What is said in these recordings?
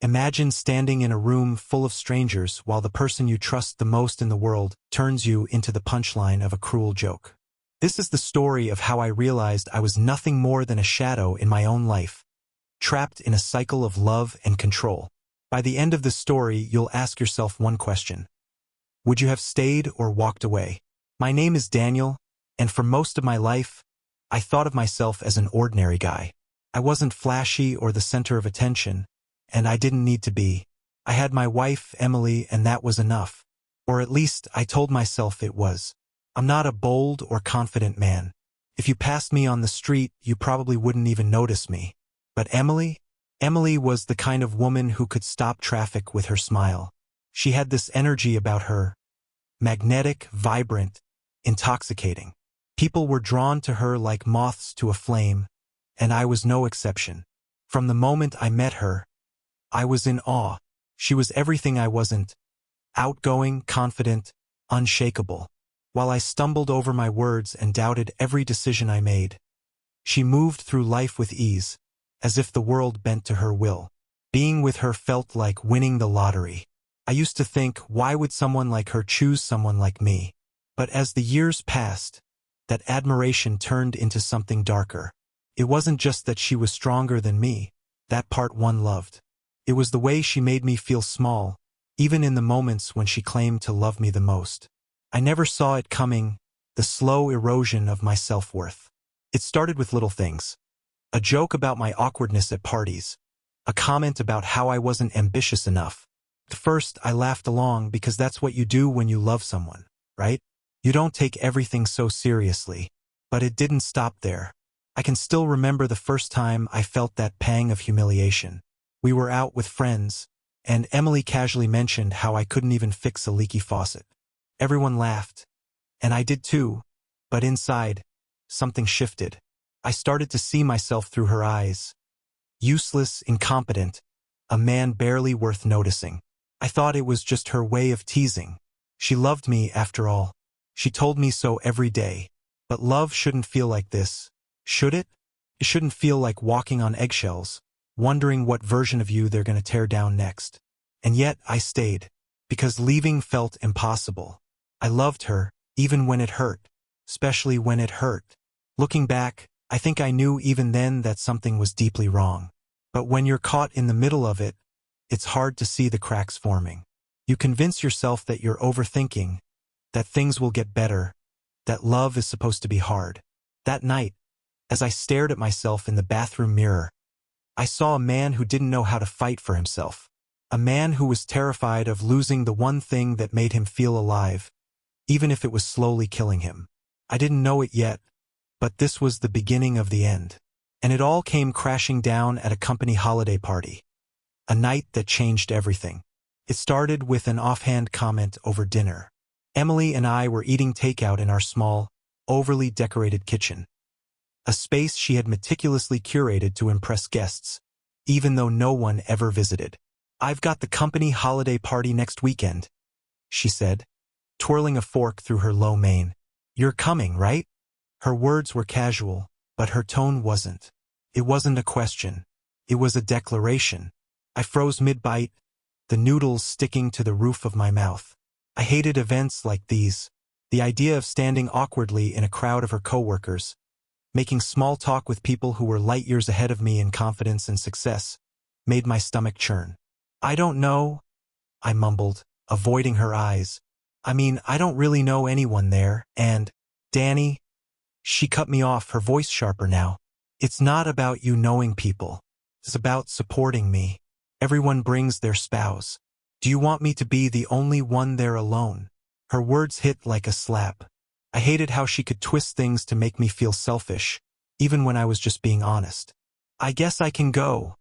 Imagine standing in a room full of strangers while the person you trust the most in the world turns you into the punchline of a cruel joke. This is the story of how I realized I was nothing more than a shadow in my own life, trapped in a cycle of love and control. By the end of the story, you'll ask yourself one question. Would you have stayed or walked away? My name is Daniel, and for most of my life, I thought of myself as an ordinary guy. I wasn't flashy or the center of attention, and I didn't need to be. I had my wife, Emily, and that was enough. Or at least I told myself it was. I'm not a bold or confident man. If you passed me on the street, you probably wouldn't even notice me. But Emily? Emily was the kind of woman who could stop traffic with her smile. She had this energy about her. Magnetic, vibrant, intoxicating. People were drawn to her like moths to a flame, and I was no exception. From the moment I met her, I was in awe. She was everything I wasn't. Outgoing, confident, unshakable. While I stumbled over my words and doubted every decision I made, she moved through life with ease, as if the world bent to her will. Being with her felt like winning the lottery. I used to think, why would someone like her choose someone like me? But as the years passed, that admiration turned into something darker. It wasn't just that she was stronger than me, that part one loved. It was the way she made me feel small, even in the moments when she claimed to love me the most. I never saw it coming, the slow erosion of my self-worth. It started with little things. A joke about my awkwardness at parties. A comment about how I wasn't ambitious enough. At first, I laughed along because that's what you do when you love someone, right? You don't take everything so seriously. But it didn't stop there. I can still remember the first time I felt that pang of humiliation. We were out with friends, and Emily casually mentioned how I couldn't even fix a leaky faucet. Everyone laughed, and I did too, but inside, something shifted. I started to see myself through her eyes. Useless, incompetent, a man barely worth noticing. I thought it was just her way of teasing. She loved me, after all. She told me so every day. But love shouldn't feel like this, should it? It shouldn't feel like walking on eggshells, wondering what version of you they're going to tear down next. And yet I stayed, because leaving felt impossible. I loved her, even when it hurt, especially when it hurt. Looking back, I think I knew even then that something was deeply wrong. But when you're caught in the middle of it, it's hard to see the cracks forming. You convince yourself that you're overthinking, that things will get better, that love is supposed to be hard. That night, as I stared at myself in the bathroom mirror, I saw a man who didn't know how to fight for himself. A man who was terrified of losing the one thing that made him feel alive, even if it was slowly killing him. I didn't know it yet, but this was the beginning of the end. And it all came crashing down at a company holiday party. A night that changed everything. It started with an offhand comment over dinner. Emily and I were eating takeout in our small, overly decorated kitchen. A space she had meticulously curated to impress guests, even though no one ever visited. "I've got the company holiday party next weekend," she said, twirling a fork through her low mane. "You're coming, right?" Her words were casual, but her tone wasn't. It wasn't a question. It was a declaration. I froze mid-bite, the noodles sticking to the roof of my mouth. I hated events like these. The idea of standing awkwardly in a crowd of her coworkers, making small talk with people who were light years ahead of me in confidence and success, made my stomach churn. "I don't know," I mumbled, avoiding her eyes. "I mean, I don't really know anyone there, and, Danny," she cut me off, her voice sharper now. "It's not about you knowing people. It's about supporting me. Everyone brings their spouse. Do you want me to be the only one there alone?" Her words hit like a slap. I hated how she could twist things to make me feel selfish, even when I was just being honest. "I guess I can go,"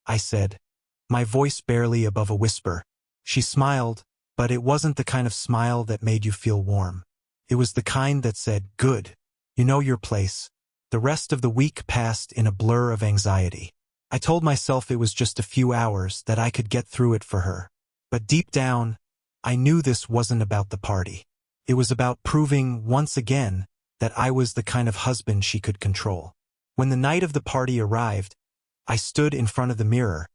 I said, my voice barely above a whisper. She smiled, but it wasn't the kind of smile that made you feel warm. It was the kind that said, "Good. You know your place." The rest of the week passed in a blur of anxiety. I told myself it was just a few hours, that I could get through it for her. But deep down, I knew this wasn't about the party. It was about proving, once again, that I was the kind of husband she could control. When the night of the party arrived, I stood in front of the mirror,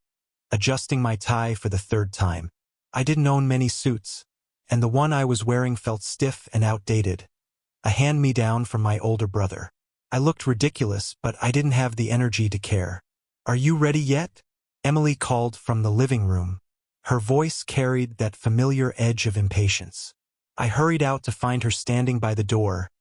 adjusting my tie for the third time. I didn't own many suits, and the one I was wearing felt stiff and outdated, a hand-me-down from my older brother. I looked ridiculous, but I didn't have the energy to care. "Are you ready yet?" Emily called from the living room. Her voice carried that familiar edge of impatience. I hurried out to find her standing by the door,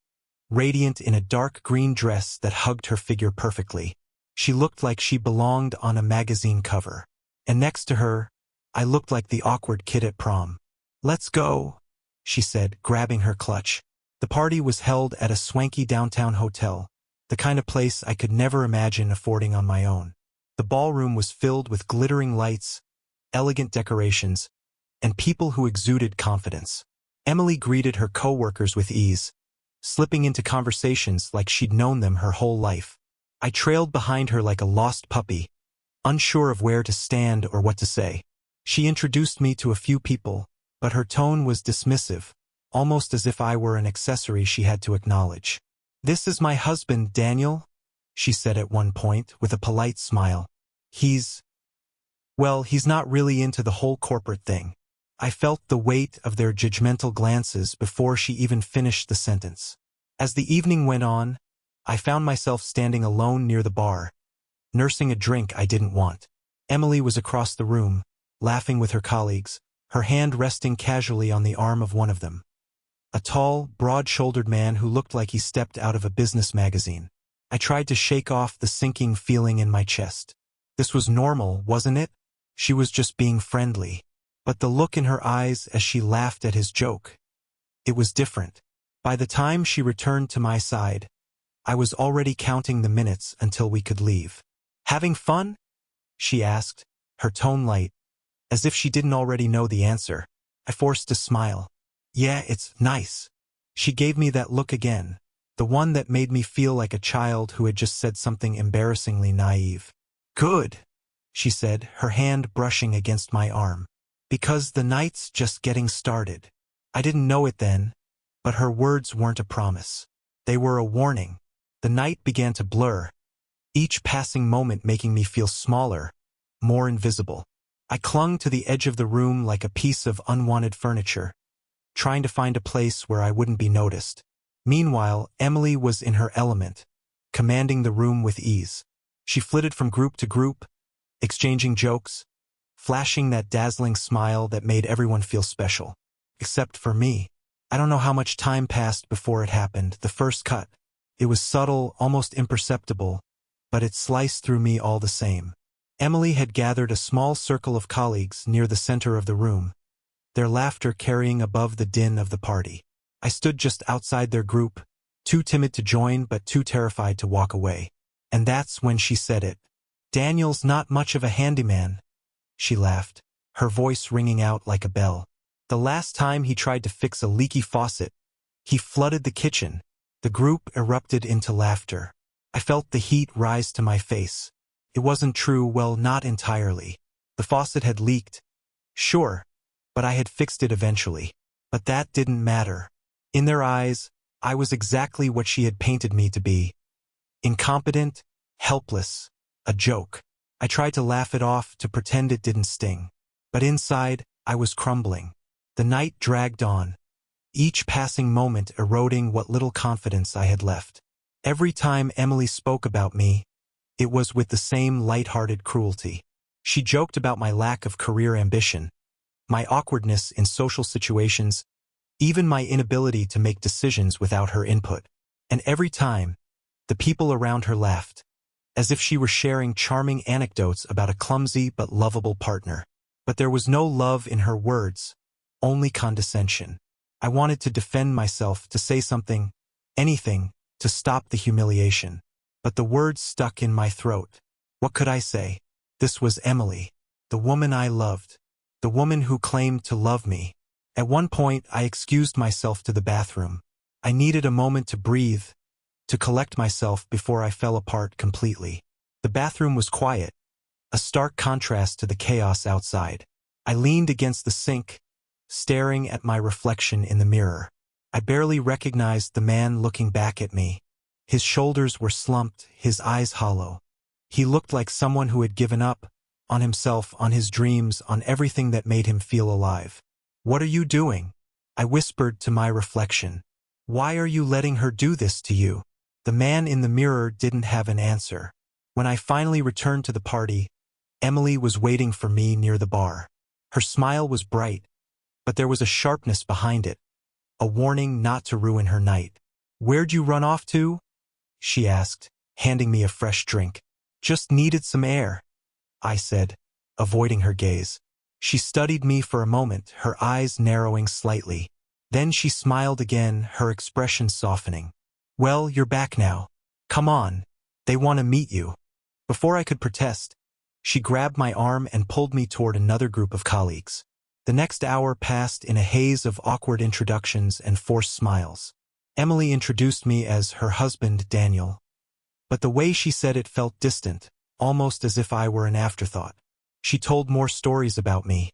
radiant in a dark green dress that hugged her figure perfectly. She looked like she belonged on a magazine cover. And next to her, I looked like the awkward kid at prom. "Let's go," she said, grabbing her clutch. The party was held at a swanky downtown hotel, the kind of place I could never imagine affording on my own. The ballroom was filled with glittering lights, elegant decorations, and people who exuded confidence. Emily greeted her co-workers with ease, slipping into conversations like she'd known them her whole life. I trailed behind her like a lost puppy, unsure of where to stand or what to say. She introduced me to a few people, but her tone was dismissive, almost as if I were an accessory she had to acknowledge. "This is my husband, Daniel," she said at one point with a polite smile. He's not really into the whole corporate thing." I felt the weight of their judgmental glances before she even finished the sentence. As the evening went on, I found myself standing alone near the bar, nursing a drink I didn't want. Emily was across the room, laughing with her colleagues, her hand resting casually on the arm of one of them. A tall, broad-shouldered man who looked like he stepped out of a business magazine. I tried to shake off the sinking feeling in my chest. This was normal, wasn't it? She was just being friendly. But the look in her eyes as she laughed at his joke, it was different. By the time she returned to my side, I was already counting the minutes until we could leave. "Having fun?" she asked, her tone light, as if she didn't already know the answer. I forced a smile. "Yeah, it's nice." She gave me that look again, the one that made me feel like a child who had just said something embarrassingly naive. "Good," she said, her hand brushing against my arm. "Because the night's just getting started." I didn't know it then, but her words weren't a promise. They were a warning. The night began to blur, each passing moment making me feel smaller, more invisible. I clung to the edge of the room like a piece of unwanted furniture, trying to find a place where I wouldn't be noticed. Meanwhile, Emily was in her element, commanding the room with ease. She flitted from group to group, exchanging jokes, flashing that dazzling smile that made everyone feel special. Except for me. I don't know how much time passed before it happened, the first cut. It was subtle, almost imperceptible, but it sliced through me all the same. Emily had gathered a small circle of colleagues near the center of the room, their laughter carrying above the din of the party. I stood just outside their group, too timid to join but too terrified to walk away. And that's when she said it. "Daniel's not much of a handyman." She laughed, her voice ringing out like a bell. "The last time he tried to fix a leaky faucet, he flooded the kitchen." The group erupted into laughter. I felt the heat rise to my face. It wasn't true, well, not entirely. The faucet had leaked, sure, but I had fixed it eventually. But that didn't matter. In their eyes, I was exactly what she had painted me to be. Incompetent, helpless, a joke. I tried to laugh it off, to pretend it didn't sting. But inside, I was crumbling. The night dragged on, each passing moment eroding what little confidence I had left. Every time Emily spoke about me, it was with the same light-hearted cruelty. She joked about my lack of career ambition, my awkwardness in social situations, even my inability to make decisions without her input. And every time, the people around her laughed, as if she were sharing charming anecdotes about a clumsy but lovable partner. But there was no love in her words, only condescension. I wanted to defend myself, to say something, anything, to stop the humiliation. But the words stuck in my throat. What could I say? This was Emily, the woman I loved, the woman who claimed to love me. At one point, I excused myself to the bathroom. I needed a moment to breathe, to collect myself before I fell apart completely. The bathroom was quiet, a stark contrast to the chaos outside. I leaned against the sink, staring at my reflection in the mirror. I barely recognized the man looking back at me. His shoulders were slumped, his eyes hollow. He looked like someone who had given up, on himself, on his dreams, on everything that made him feel alive. "What are you doing?" I whispered to my reflection. "Why are you letting her do this to you?" The man in the mirror didn't have an answer. When I finally returned to the party, Emily was waiting for me near the bar. Her smile was bright, but there was a sharpness behind it, a warning not to ruin her night. "Where'd you run off to?" she asked, handing me a fresh drink. "Just needed some air," I said, avoiding her gaze. She studied me for a moment, her eyes narrowing slightly. Then she smiled again, her expression softening. "Well, you're back now. Come on. They want to meet you." Before I could protest, she grabbed my arm and pulled me toward another group of colleagues. The next hour passed in a haze of awkward introductions and forced smiles. Emily introduced me as her husband, Daniel. But the way she said it felt distant, almost as if I were an afterthought. She told more stories about me,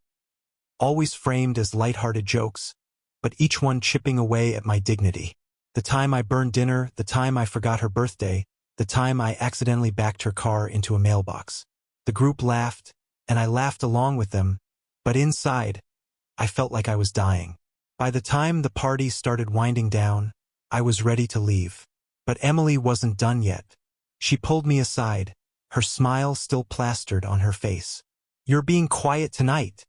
always framed as light-hearted jokes, but each one chipping away at my dignity. The time I burned dinner, the time I forgot her birthday, the time I accidentally backed her car into a mailbox. The group laughed, and I laughed along with them, but inside, I felt like I was dying. By the time the party started winding down, I was ready to leave. But Emily wasn't done yet. She pulled me aside, her smile still plastered on her face. "You're being quiet tonight,"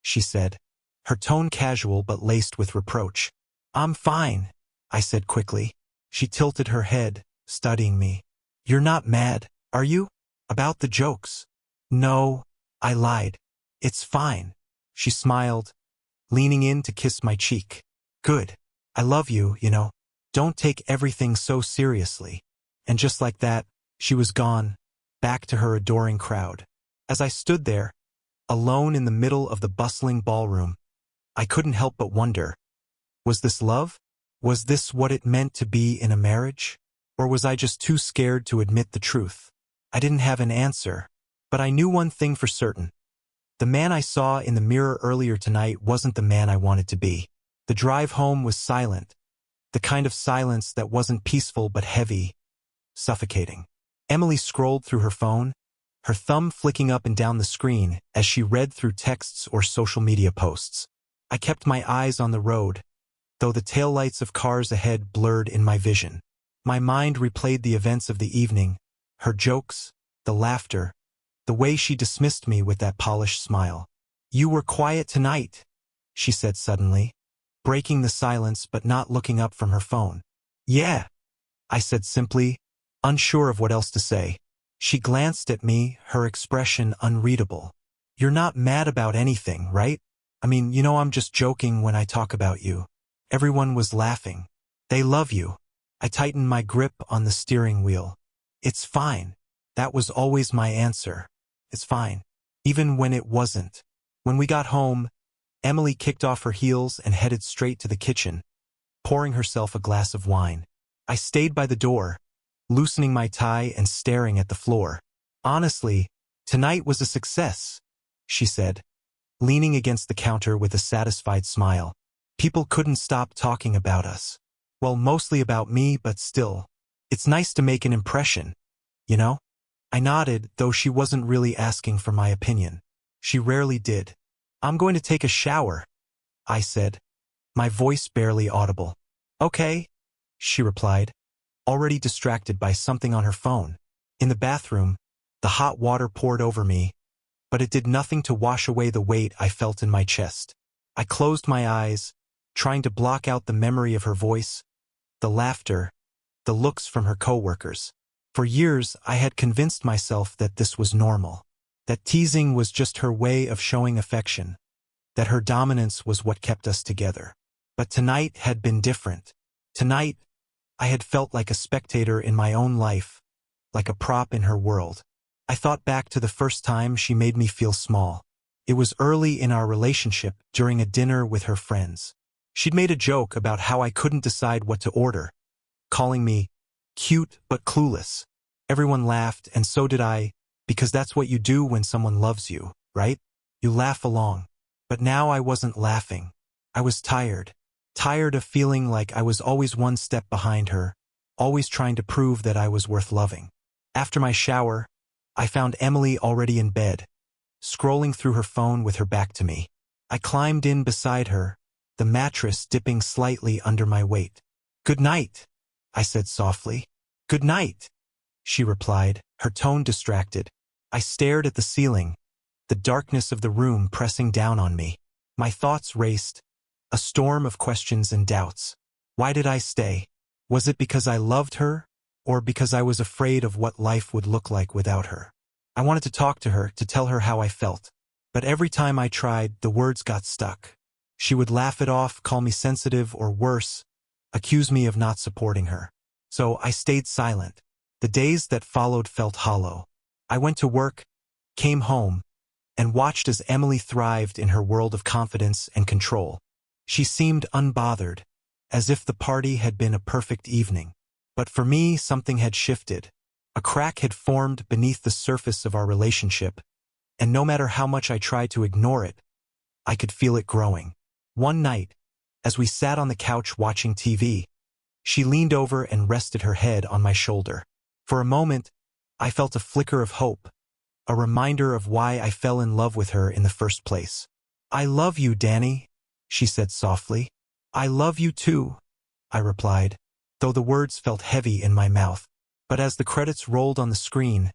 she said, her tone casual but laced with reproach. "I'm fine," I said quickly. She tilted her head, studying me. "You're not mad, are you? About the jokes?" "No," I lied. "It's fine." She smiled, leaning in to kiss my cheek. "Good. I love you, you know. Don't take everything so seriously." And just like that, she was gone, back to her adoring crowd. As I stood there, alone in the middle of the bustling ballroom, I couldn't help but wonder, was this love? Was this what it meant to be in a marriage? Or was I just too scared to admit the truth? I didn't have an answer, but I knew one thing for certain. The man I saw in the mirror earlier tonight wasn't the man I wanted to be. The drive home was silent, the kind of silence that wasn't peaceful but heavy, suffocating. Emily scrolled through her phone, her thumb flicking up and down the screen as she read through texts or social media posts. I kept my eyes on the road, though the taillights of cars ahead blurred in my vision. My mind replayed the events of the evening, her jokes, the laughter, the way she dismissed me with that polished smile. "You were quiet tonight," she said suddenly, breaking the silence but not looking up from her phone. "Yeah," I said simply, unsure of what else to say. She glanced at me, her expression unreadable. "You're not mad about anything, right? I mean, you know I'm just joking when I talk about you." Everyone was laughing. "They love you." I tightened my grip on the steering wheel. "It's fine." That was always my answer. "It's fine." Even when it wasn't. When we got home, Emily kicked off her heels and headed straight to the kitchen, pouring herself a glass of wine. I stayed by the door, loosening my tie and staring at the floor. "Honestly, tonight was a success," she said, leaning against the counter with a satisfied smile. "People couldn't stop talking about us. Well, mostly about me, but still. It's nice to make an impression, you know?" I nodded, though she wasn't really asking for my opinion. She rarely did. "I'm going to take a shower," I said, my voice barely audible. "Okay," she replied, already distracted by something on her phone. In the bathroom, the hot water poured over me, but it did nothing to wash away the weight I felt in my chest. I closed my eyes, trying to block out the memory of her voice, the laughter, the looks from her coworkers. For years, I had convinced myself that this was normal, that teasing was just her way of showing affection, that her dominance was what kept us together. But tonight had been different. Tonight, I had felt like a spectator in my own life, like a prop in her world. I thought back to the first time she made me feel small. It was early in our relationship, during a dinner with her friends. She'd made a joke about how I couldn't decide what to order, calling me cute but clueless. Everyone laughed, and so did I, because that's what you do when someone loves you, right? You laugh along. But now I wasn't laughing. I was tired. Tired of feeling like I was always one step behind her, always trying to prove that I was worth loving. After my shower, I found Emily already in bed, scrolling through her phone with her back to me. I climbed in beside her, the mattress dipping slightly under my weight. "Good night," I said softly. "Good night," she replied, her tone distracted. I stared at the ceiling, the darkness of the room pressing down on me. My thoughts raced, a storm of questions and doubts. Why did I stay? Was it because I loved her, or because I was afraid of what life would look like without her? I wanted to talk to her, to tell her how I felt. But every time I tried, the words got stuck. She would laugh it off, call me sensitive, or worse, accuse me of not supporting her. So I stayed silent. The days that followed felt hollow. I went to work, came home, and watched as Emily thrived in her world of confidence and control. She seemed unbothered, as if the party had been a perfect evening. But for me, something had shifted. A crack had formed beneath the surface of our relationship, and no matter how much I tried to ignore it, I could feel it growing. One night, as we sat on the couch watching TV, she leaned over and rested her head on my shoulder. For a moment, I felt a flicker of hope, a reminder of why I fell in love with her in the first place. "I love you, Danny," she said softly. "I love you too," I replied, though the words felt heavy in my mouth. But as the credits rolled on the screen,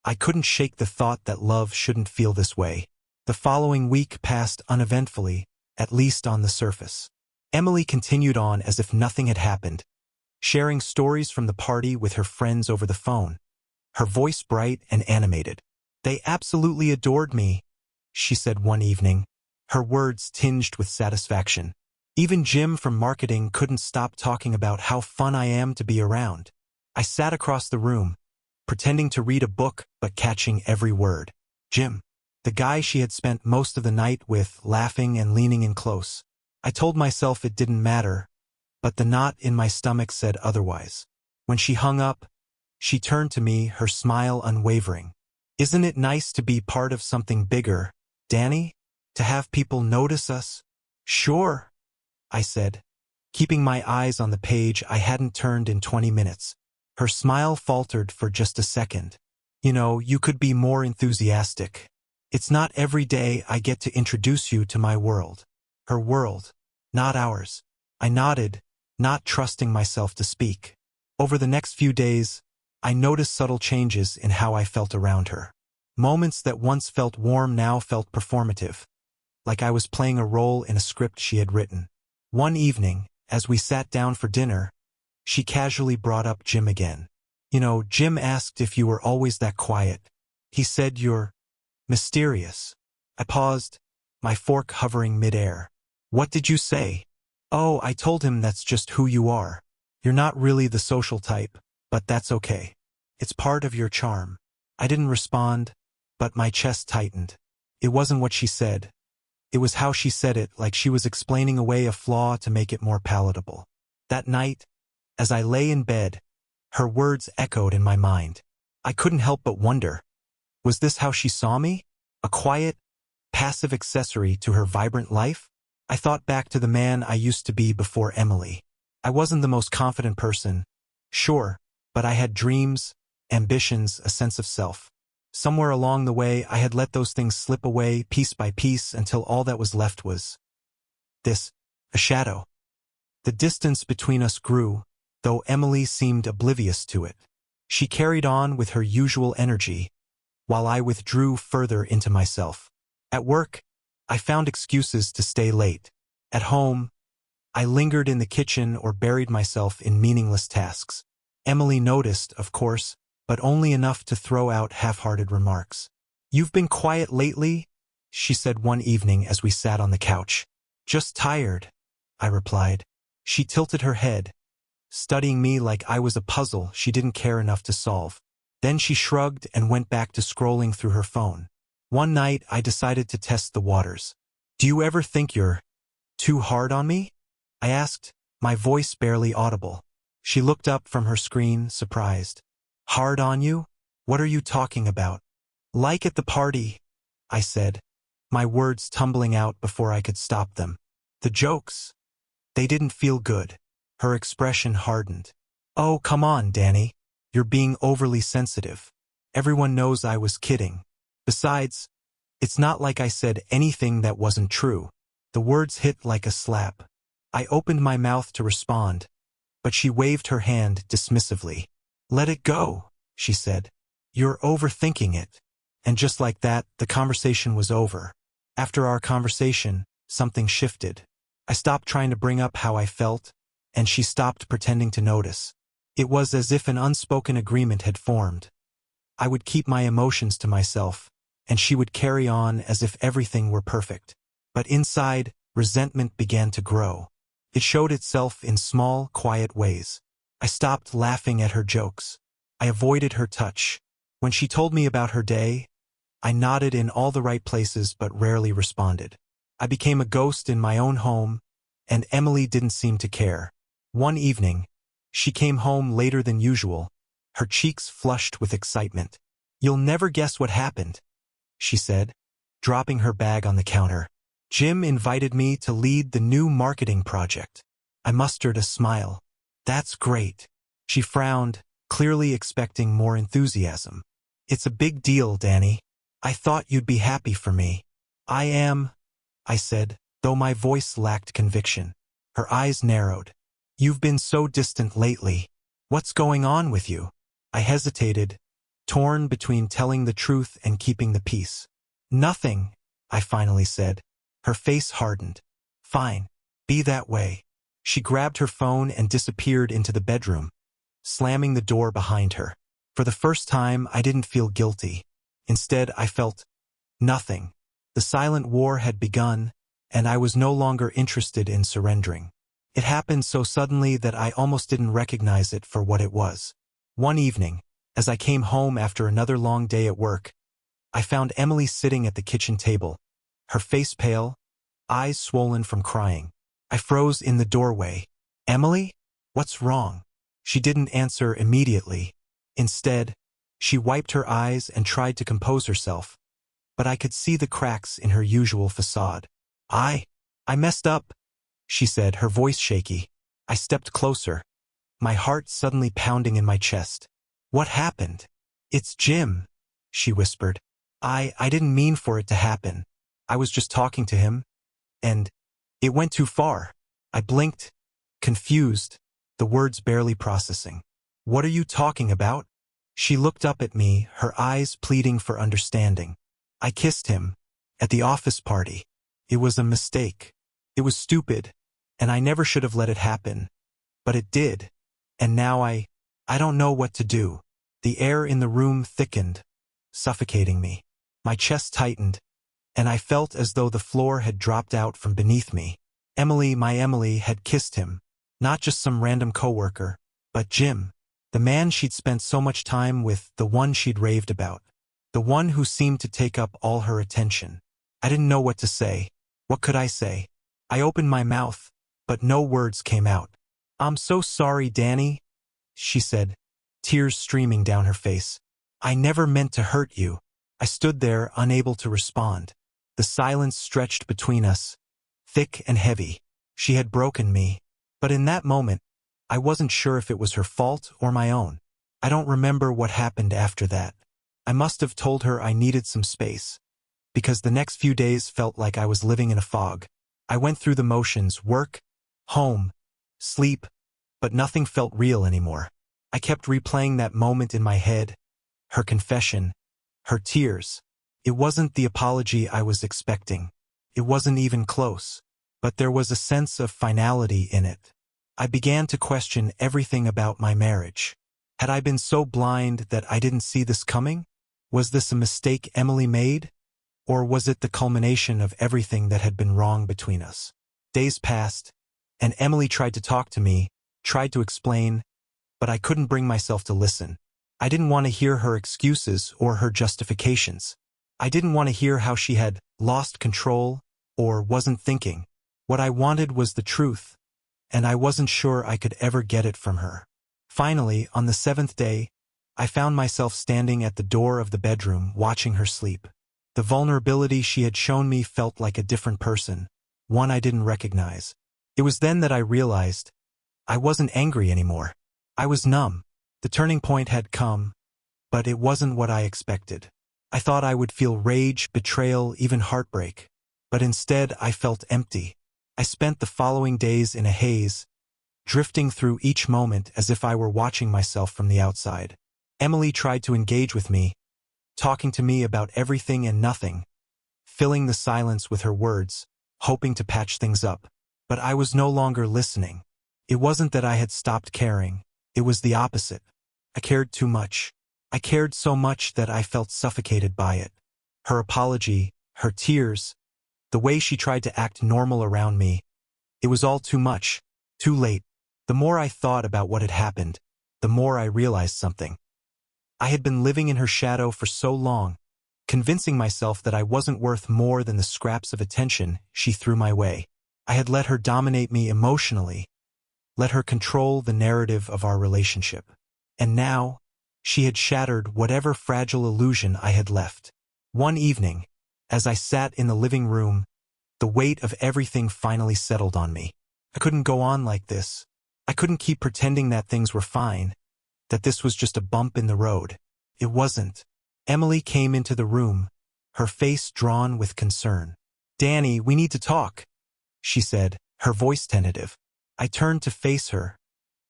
I couldn't shake the thought that love shouldn't feel this way. The following week passed uneventfully, at least on the surface. Emily continued on as if nothing had happened, sharing stories from the party with her friends over the phone, her voice bright and animated. "They absolutely adored me," she said one evening, her words tinged with satisfaction. "Even Jim from marketing couldn't stop talking about how fun I am to be around." I sat across the room, pretending to read a book but catching every word. Jim, the guy she had spent most of the night with, laughing and leaning in close. I told myself it didn't matter, but the knot in my stomach said otherwise. When she hung up, she turned to me, her smile unwavering. "Isn't it nice to be part of something bigger, Danny? To have people notice us?" "Sure," I said, keeping my eyes on the page I hadn't turned in 20 minutes. Her smile faltered for just a second. "You know, you could be more enthusiastic. It's not every day I get to introduce you to my world." Her world, not ours. I nodded, not trusting myself to speak. Over the next few days, I noticed subtle changes in how I felt around her. Moments that once felt warm now felt performative, like I was playing a role in a script she had written. One evening, as we sat down for dinner, she casually brought up Jim again. "You know, Jim asked if you were always that quiet. He said you're mysterious." I paused, my fork hovering midair. "What did you say?" "Oh, I told him that's just who you are. You're not really the social type, but that's okay. It's part of your charm." I didn't respond, but my chest tightened. It wasn't what she said. It was how she said it, like she was explaining away a flaw to make it more palatable. That night, as I lay in bed, her words echoed in my mind. I couldn't help but wonder, was this how she saw me? A quiet, passive accessory to her vibrant life? I thought back to the man I used to be before Emily. I wasn't the most confident person, sure, but I had dreams, ambitions, a sense of self. Somewhere along the way, I had let those things slip away piece by piece until all that was left was a shadow. The distance between us grew, though Emily seemed oblivious to it. She carried on with her usual energy, while I withdrew further into myself. At work, I found excuses to stay late. At home, I lingered in the kitchen or buried myself in meaningless tasks. Emily noticed, of course, but only enough to throw out half-hearted remarks. "You've been quiet lately," she said one evening as we sat on the couch. "Just tired," I replied. She tilted her head, studying me like I was a puzzle she didn't care enough to solve. Then she shrugged and went back to scrolling through her phone. One night, I decided to test the waters. "Do you ever think you're too hard on me?" I asked, my voice barely audible. She looked up from her screen, surprised. "Hard on you? What are you talking about?" "Like at the party," I said, my words tumbling out before I could stop them. "The jokes, they didn't feel good." Her expression hardened. "Oh, come on, Danny. You're being overly sensitive. Everyone knows I was kidding. Besides, It's not like I said anything that wasn't true. The words hit like a slap. I opened my mouth to respond, but she waved her hand dismissively. "Let it go," she said. "You're overthinking it." And just like that, the conversation was over. After our conversation, something shifted. I stopped trying to bring up how I felt, and she stopped pretending to notice. It was as if an unspoken agreement had formed. I would keep my emotions to myself, and she would carry on as if everything were perfect. But inside, resentment began to grow. It showed itself in small, quiet ways. I stopped laughing at her jokes. I avoided her touch. When she told me about her day, I nodded in all the right places but rarely responded. I became a ghost in my own home, and Emily didn't seem to care. One evening, she came home later than usual, her cheeks flushed with excitement. "You'll never guess what happened," she said, dropping her bag on the counter. "Jim invited me to lead the new marketing project." I mustered a smile. "That's great." She frowned, clearly expecting more enthusiasm. "It's a big deal, Danny. I thought you'd be happy for me." "I am," I said, though my voice lacked conviction. Her eyes narrowed. "You've been so distant lately. What's going on with you?" I hesitated, torn between telling the truth and keeping the peace. "Nothing," I finally said. Her face hardened. "Fine. Be that way." She grabbed her phone and disappeared into the bedroom, slamming the door behind her. For the first time, I didn't feel guilty. Instead, I felt nothing. The silent war had begun, and I was no longer interested in surrendering. It happened so suddenly that I almost didn't recognize it for what it was. One evening, as I came home after another long day at work, I found Emily sitting at the kitchen table, her face pale, eyes swollen from crying. I froze in the doorway. "Emily? What's wrong?" She didn't answer immediately. Instead, she wiped her eyes and tried to compose herself, but I could see the cracks in her usual facade. I messed up," she said, her voice shaky. I stepped closer, my heart suddenly pounding in my chest. "What happened?" "It's Jim," she whispered. I didn't mean for it to happen. I was just talking to him, and it went too far." I blinked, confused, the words barely processing. "What are you talking about?" She looked up at me, her eyes pleading for understanding. "I kissed him at the office party. It was a mistake. It was stupid, and I never should have let it happen. But it did, and now I don't know what to do." The air in the room thickened, suffocating me. My chest tightened, and I felt as though the floor had dropped out from beneath me. Emily, my Emily, had kissed him. Not just some random coworker, but Jim. The man she'd spent so much time with, the one she'd raved about. The one who seemed to take up all her attention. I didn't know what to say. What could I say? I opened my mouth, but no words came out. "I'm so sorry, Danny," she said, tears streaming down her face. "I never meant to hurt you." I stood there, unable to respond. The silence stretched between us, thick and heavy. She had broken me, but in that moment, I wasn't sure if it was her fault or my own. I don't remember what happened after that. I must have told her I needed some space, because the next few days felt like I was living in a fog. I went through the motions, work, home, sleep, but nothing felt real anymore. I kept replaying that moment in my head, her confession, her tears. It wasn't the apology I was expecting. It wasn't even close, but there was a sense of finality in it. I began to question everything about my marriage. Had I been so blind that I didn't see this coming? Was this a mistake Emily made? Or was it the culmination of everything that had been wrong between us? Days passed, and Emily tried to talk to me, tried to explain, but I couldn't bring myself to listen. I didn't want to hear her excuses or her justifications. I didn't want to hear how she had lost control or wasn't thinking. What I wanted was the truth, and I wasn't sure I could ever get it from her. Finally, on the 7th day, I found myself standing at the door of the bedroom watching her sleep. The vulnerability she had shown me felt like a different person, one I didn't recognize. It was then that I realized I wasn't angry anymore. I was numb. The turning point had come, but it wasn't what I expected. I thought I would feel rage, betrayal, even heartbreak. But instead, I felt empty. I spent the following days in a haze, drifting through each moment as if I were watching myself from the outside. Emily tried to engage with me, talking to me about everything and nothing, filling the silence with her words, hoping to patch things up. But I was no longer listening. It wasn't that I had stopped caring. It was the opposite. I cared too much. I cared so much that I felt suffocated by it. Her apology, her tears, the way she tried to act normal around me, it was all too much, too late. The more I thought about what had happened, the more I realized something. I had been living in her shadow for so long, convincing myself that I wasn't worth more than the scraps of attention she threw my way. I had let her dominate me emotionally, let her control the narrative of our relationship. And now, she had shattered whatever fragile illusion I had left. One evening, as I sat in the living room, the weight of everything finally settled on me. I couldn't go on like this. I couldn't keep pretending that things were fine, that this was just a bump in the road. It wasn't. Emily came into the room, her face drawn with concern. "Danny, we need to talk," she said, her voice tentative. I turned to face her,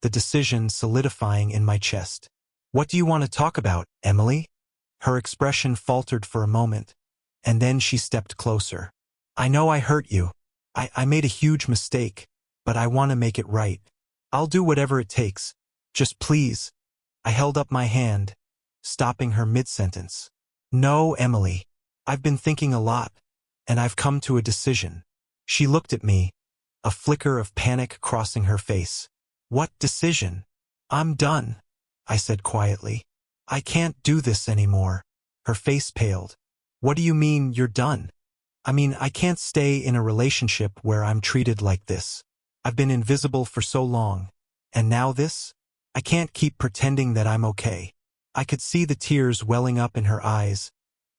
the decision solidifying in my chest. "What do you want to talk about, Emily?" Her expression faltered for a moment, and then she stepped closer. "I know I hurt you. I made a huge mistake, but I want to make it right. I'll do whatever it takes. Just please." I held up my hand, stopping her mid-sentence. "No, Emily. I've been thinking a lot, and I've come to a decision." She looked at me, a flicker of panic crossing her face. "What decision?" "I'm done," I said quietly. "I can't do this anymore." Her face paled. "What do you mean you're done?" "I mean, I can't stay in a relationship where I'm treated like this. I've been invisible for so long, and now this? I can't keep pretending that I'm okay." I could see the tears welling up in her eyes,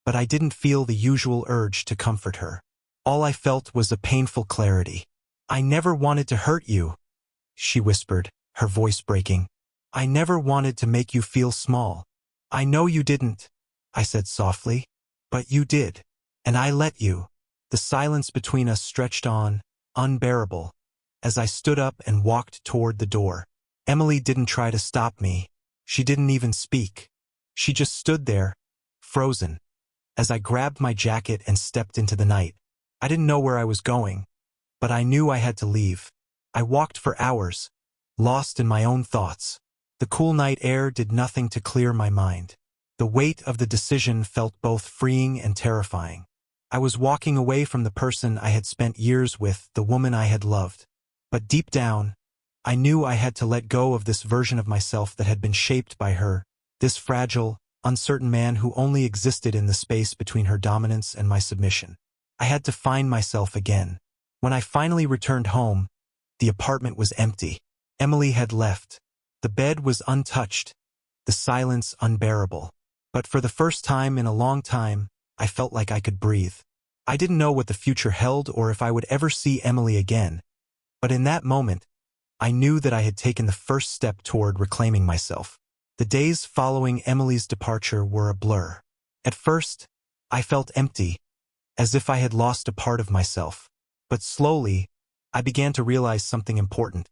but I didn't feel the usual urge to comfort her. All I felt was a painful clarity. "I never wanted to hurt you," she whispered, her voice breaking. "I never wanted to make you feel small." "I know you didn't," I said softly. "But you did. And I let you." The silence between us stretched on, unbearable, as I stood up and walked toward the door. Emily didn't try to stop me. She didn't even speak. She just stood there, frozen, as I grabbed my jacket and stepped into the night. I didn't know where I was going, but I knew I had to leave. I walked for hours, lost in my own thoughts. The cool night air did nothing to clear my mind. The weight of the decision felt both freeing and terrifying. I was walking away from the person I had spent years with, the woman I had loved. But deep down, I knew I had to let go of this version of myself that had been shaped by her, this fragile, uncertain man who only existed in the space between her dominance and my submission. I had to find myself again. When I finally returned home, the apartment was empty. Emily had left. The bed was untouched, the silence unbearable. But for the first time in a long time, I felt like I could breathe. I didn't know what the future held or if I would ever see Emily again. But in that moment, I knew that I had taken the first step toward reclaiming myself. The days following Emily's departure were a blur. At first, I felt empty, as if I had lost a part of myself. But slowly, I began to realize something important.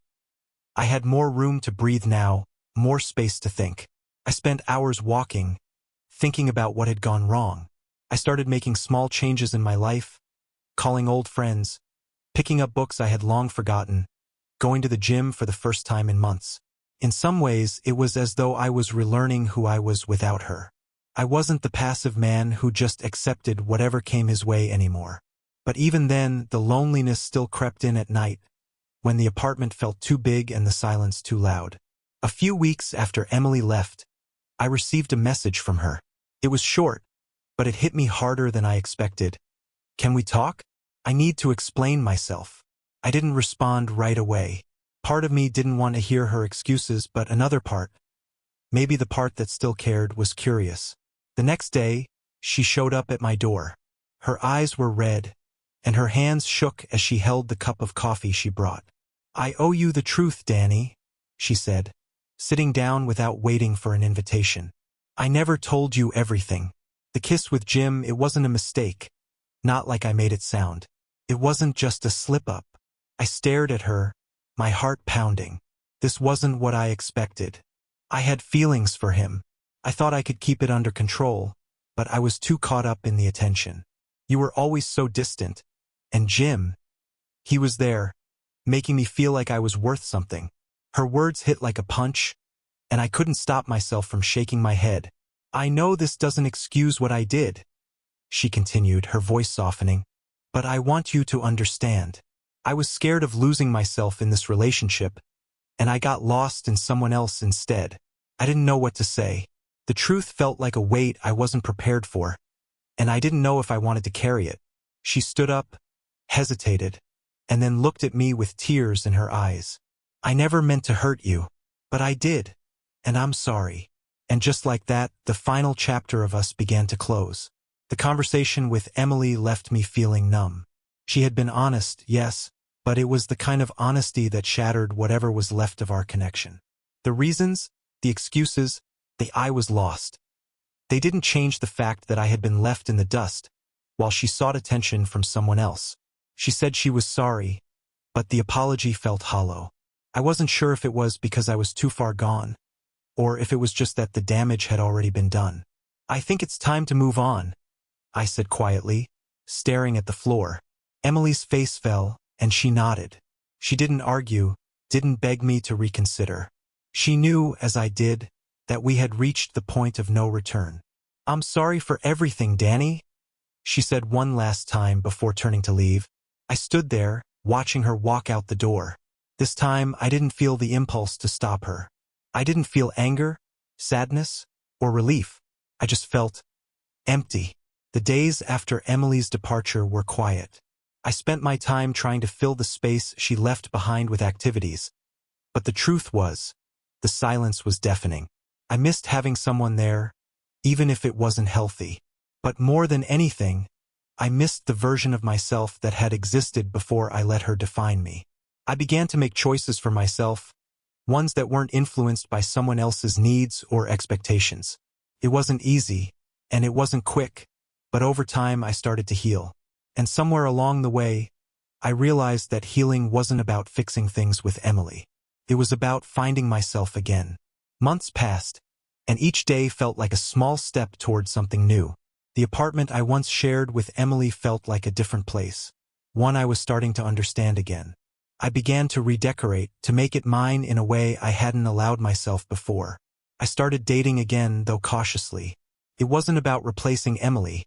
I had more room to breathe now, more space to think. I spent hours walking, thinking about what had gone wrong. I started making small changes in my life, calling old friends, picking up books I had long forgotten, going to the gym for the first time in months. In some ways, it was as though I was relearning who I was without her. I wasn't the passive man who just accepted whatever came his way anymore. But even then, the loneliness still crept in at night, when the apartment felt too big and the silence too loud. A few weeks after Emily left, I received a message from her. It was short, but it hit me harder than I expected. "Can we talk? I need to explain myself." I didn't respond right away. Part of me didn't want to hear her excuses, but another part, maybe the part that still cared, was curious. The next day, she showed up at my door. Her eyes were red, and her hands shook as she held the cup of coffee she brought. "I owe you the truth, Danny," she said, sitting down without waiting for an invitation. "I never told you everything. The kiss with Jim, it wasn't a mistake. Not like I made it sound. It wasn't just a slip-up. I stared at her, my heart pounding. This wasn't what I expected. I had feelings for him. I thought I could keep it under control, but I was too caught up in the attention. You were always so distant. And Jim, he was there, making me feel like I was worth something. Her words hit like a punch, and I couldn't stop myself from shaking my head. I know this doesn't excuse what I did, she continued, her voice softening, but I want you to understand. I was scared of losing myself in this relationship, and I got lost in someone else instead. I didn't know what to say. The truth felt like a weight I wasn't prepared for, and I didn't know if I wanted to carry it. She stood up, hesitated, and then looked at me with tears in her eyes. I never meant to hurt you, but I did, and I'm sorry. And just like that, the final chapter of us began to close. The conversation with Emily left me feeling numb. She had been honest, yes, but it was the kind of honesty that shattered whatever was left of our connection. The reasons, the excuses, I was lost. They didn't change the fact that I had been left in the dust, while she sought attention from someone else. She said she was sorry, but the apology felt hollow. I wasn't sure if it was because I was too far gone, or if it was just that the damage had already been done. I think it's time to move on, I said quietly, staring at the floor. Emily's face fell, and she nodded. She didn't argue, didn't beg me to reconsider. She knew, as I did, that we had reached the point of no return. I'm sorry for everything, Danny, she said one last time before turning to leave. I stood there, watching her walk out the door. This time, I didn't feel the impulse to stop her. I didn't feel anger, sadness, or relief. I just felt empty. The days after Emily's departure were quiet. I spent my time trying to fill the space she left behind with activities. But the truth was, the silence was deafening. I missed having someone there, even if it wasn't healthy. But more than anything, I missed the version of myself that had existed before I let her define me. I began to make choices for myself, ones that weren't influenced by someone else's needs or expectations. It wasn't easy, and it wasn't quick, but over time I started to heal. And somewhere along the way, I realized that healing wasn't about fixing things with Emily. It was about finding myself again. Months passed, and each day felt like a small step toward something new. The apartment I once shared with Emily felt like a different place, one I was starting to understand again. I began to redecorate, to make it mine in a way I hadn't allowed myself before. I started dating again, though cautiously. It wasn't about replacing Emily.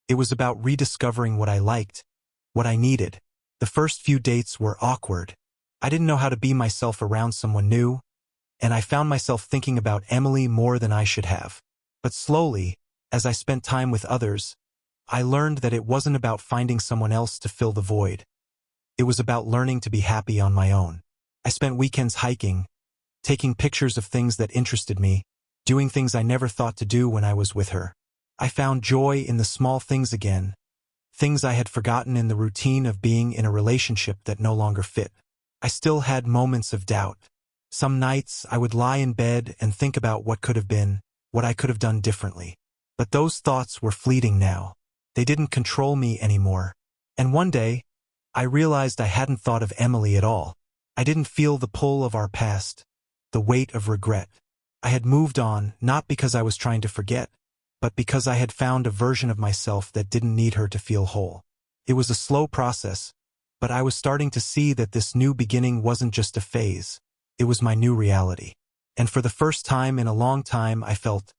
It was about rediscovering what I liked, what I needed. The first few dates were awkward. I didn't know how to be myself around someone new, and I found myself thinking about Emily more than I should have. But slowly, as I spent time with others, I learned that it wasn't about finding someone else to fill the void. It was about learning to be happy on my own. I spent weekends hiking, taking pictures of things that interested me, doing things I never thought to do when I was with her. I found joy in the small things again, things I had forgotten in the routine of being in a relationship that no longer fit. I still had moments of doubt. Some nights I would lie in bed and think about what could have been, what I could have done differently. But those thoughts were fleeting now. They didn't control me anymore. And one day, I realized I hadn't thought of Emily at all. I didn't feel the pull of our past, the weight of regret. I had moved on, not because I was trying to forget, but because I had found a version of myself that didn't need her to feel whole. It was a slow process, but I was starting to see that this new beginning wasn't just a phase. It was my new reality. And for the first time in a long time, I felt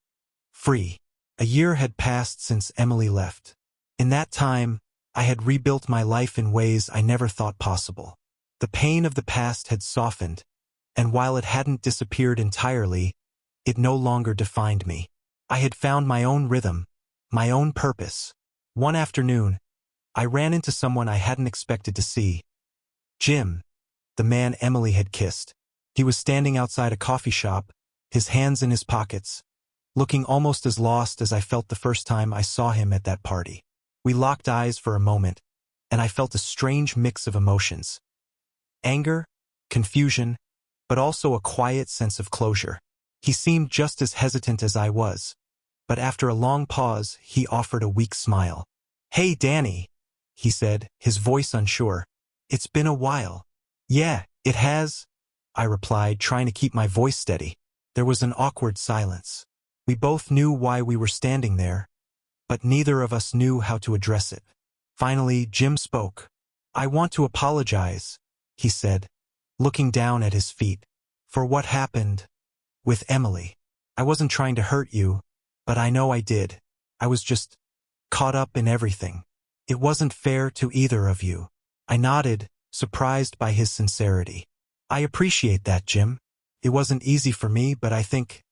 free. A year had passed since Emily left. In that time, I had rebuilt my life in ways I never thought possible. The pain of the past had softened, and while it hadn't disappeared entirely, it no longer defined me. I had found my own rhythm, my own purpose. One afternoon, I ran into someone I hadn't expected to see. Jim, the man Emily had kissed. He was standing outside a coffee shop, his hands in his pockets, looking almost as lost as I felt the first time I saw him at that party. We locked eyes for a moment, and I felt a strange mix of emotions. Anger, confusion, but also a quiet sense of closure. He seemed just as hesitant as I was, but after a long pause, he offered a weak smile. "Hey, Danny," he said, his voice unsure. "It's been a while." "Yeah, it has," I replied, trying to keep my voice steady. There was an awkward silence. We both knew why we were standing there, but neither of us knew how to address it. Finally, Jim spoke. "I want to apologize," he said, looking down at his feet, "for what happened with Emily. I wasn't trying to hurt you, but I know I did. I was just caught up in everything. It wasn't fair to either of you." I nodded, surprised by his sincerity. "I appreciate that, Jim. It wasn't easy for me, but I think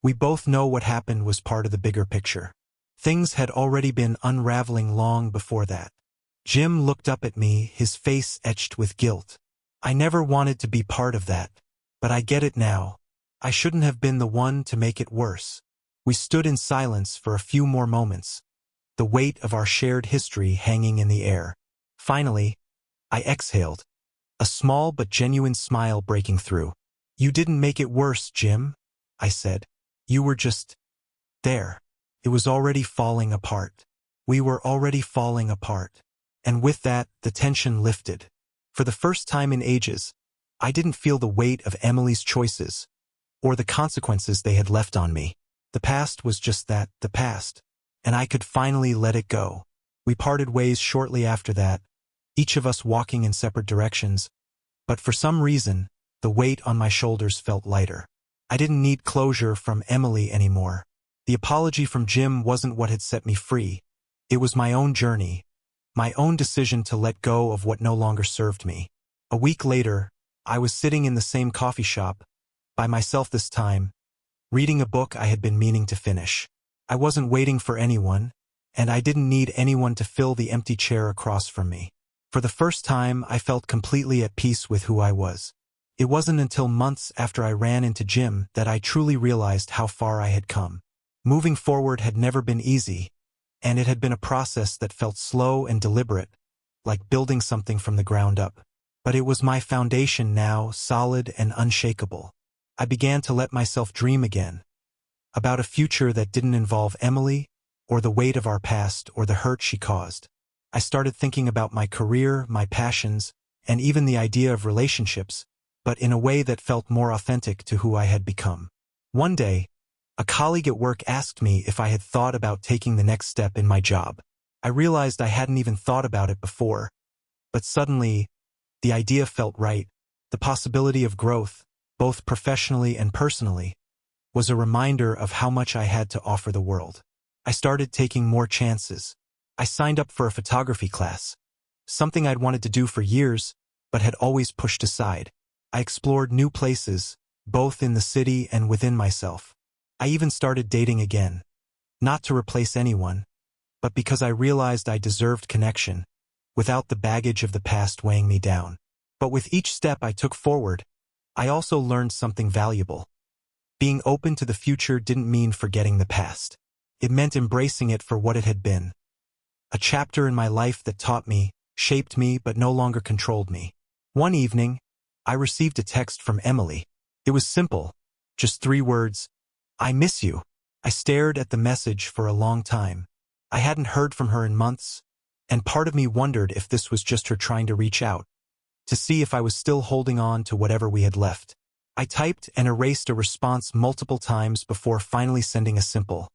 we both know what happened was part of the bigger picture." Things had already been unraveling long before that. Jim looked up at me, his face etched with guilt. "I never wanted to be part of that, but I get it now. I shouldn't have been the one to make it worse." We stood in silence for a few more moments, the weight of our shared history hanging in the air. Finally, I exhaled, a small but genuine smile breaking through. "You didn't make it worse, Jim," I said. "You were just there." It was already falling apart. We were already falling apart. And with that, the tension lifted. For the first time in ages, I didn't feel the weight of Emily's choices, or the consequences they had left on me. The past was just that, the past, and I could finally let it go. We parted ways shortly after that, each of us walking in separate directions, but for some reason, the weight on my shoulders felt lighter. I didn't need closure from Emily anymore. The apology from Jim wasn't what had set me free. It was my own journey, my own decision to let go of what no longer served me. A week later, I was sitting in the same coffee shop, by myself this time, reading a book I had been meaning to finish. I wasn't waiting for anyone, and I didn't need anyone to fill the empty chair across from me. For the first time, I felt completely at peace with who I was. It wasn't until months after I ran into Jim that I truly realized how far I had come. Moving forward had never been easy, and it had been a process that felt slow and deliberate, like building something from the ground up. But it was my foundation now, solid and unshakable. I began to let myself dream again, about a future that didn't involve Emily, or the weight of our past, or the hurt she caused. I started thinking about my career, my passions, and even the idea of relationships, but in a way that felt more authentic to who I had become. One day, a colleague at work asked me if I had thought about taking the next step in my job. I realized I hadn't even thought about it before, but suddenly, the idea felt right. The possibility of growth, both professionally and personally, was a reminder of how much I had to offer the world. I started taking more chances. I signed up for a photography class, something I'd wanted to do for years, but had always pushed aside. I explored new places, both in the city and within myself. I even started dating again, not to replace anyone, but because I realized I deserved connection, without the baggage of the past weighing me down. But with each step I took forward, I also learned something valuable. Being open to the future didn't mean forgetting the past. It meant embracing it for what it had been. A chapter in my life that taught me, shaped me, but no longer controlled me. One evening, I received a text from Emily. It was simple, just 3 words, "I miss you." I stared at the message for a long time. I hadn't heard from her in months, and part of me wondered if this was just her trying to reach out, to see if I was still holding on to whatever we had left. I typed and erased a response multiple times before finally sending a simple,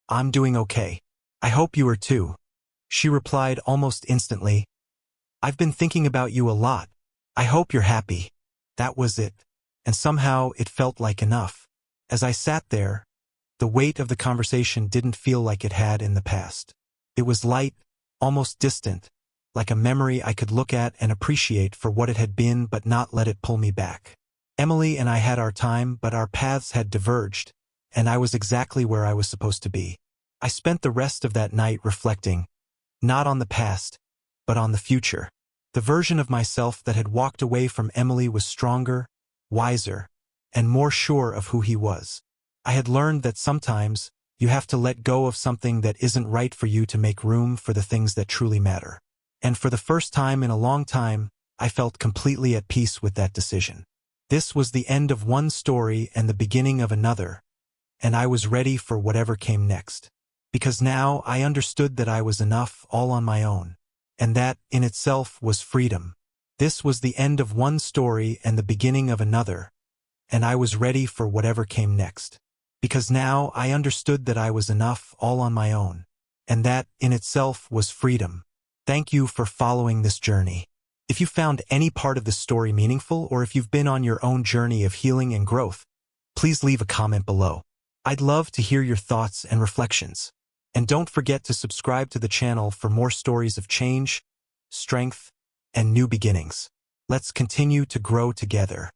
"I'm doing okay. I hope you are too." She replied almost instantly, "I've been thinking about you a lot. I hope you're happy." That was it, and somehow it felt like enough. As I sat there, the weight of the conversation didn't feel like it had in the past. It was light, almost distant, like a memory I could look at and appreciate for what it had been but not let it pull me back. Emily and I had our time, but our paths had diverged, and I was exactly where I was supposed to be. I spent the rest of that night reflecting, not on the past, but on the future. The version of myself that had walked away from Emily was stronger, wiser, and more sure of who he was. I had learned that sometimes you have to let go of something that isn't right for you to make room for the things that truly matter. And for the first time in a long time, I felt completely at peace with that decision. This was the end of one story and the beginning of another, and I was ready for whatever came next. Because now I understood that I was enough all on my own. And that, in itself, was freedom. This was the end of one story and the beginning of another, and I was ready for whatever came next. Because now I understood that I was enough all on my own. And that, in itself, was freedom. Thank you for following this journey. If you found any part of this story meaningful, or if you've been on your own journey of healing and growth, please leave a comment below. I'd love to hear your thoughts and reflections. And don't forget to subscribe to the channel for more stories of change, strength, and new beginnings. Let's continue to grow together.